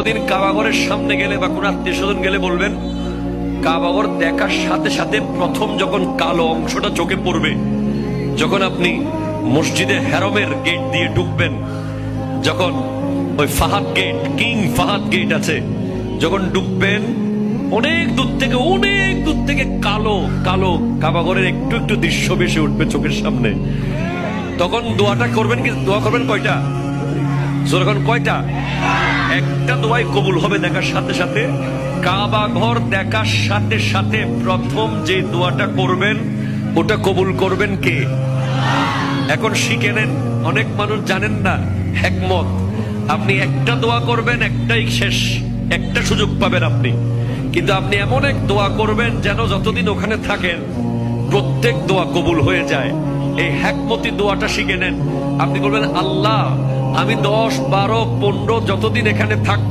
কোনদিন কাবাঘরের সামনে গেলে বা কোন আত্মীয় স্বজন গেলে বলবেন, কাবাঘর দেখার সাথে সাথে প্রথম যখন কালো অংশটা চোখে পড়বে, যখন আপনি মসজিদে হেরমের গেট দিয়ে ঢুকবেন, যখন ওই Fahad gate, king Fahad gate আছে, যখন ঢুকবেন, অনেক দূর থেকে কালো কালো কাবাঘরের একটু একটু দৃশ্য ভেসে উঠবে চোখের সামনে। তখন দোয়াটা করবেন কি? দোয়া করবেন কয়টা? যখন কয়টা? একটা দোয়াই কবুল হবে দেখার সাথে সাথে। কাবা ঘর দেখার সাথে সাথে প্রথম যে দোয়াটা করবেন ওটা কবুল করবেন কে? এখন শিখে নেন, অনেক মানুষ জানেন না হিকমত। আপনি একটা দোয়া করবেন, একটাই শেষ, একটা সুযোগ পাবেন আপনি, কিন্তু আপনি এমন এক দোয়া করবেন যেন যতদিন ওখানে থাকেন প্রত্যেক দোয়া কবুল হয়ে যায়। এই হিকমতি দোয়াটা শিখে নেন। আপনি বলবেন, আল্লাহ আমি 10, 12, 15 যতদিন এখানে থাক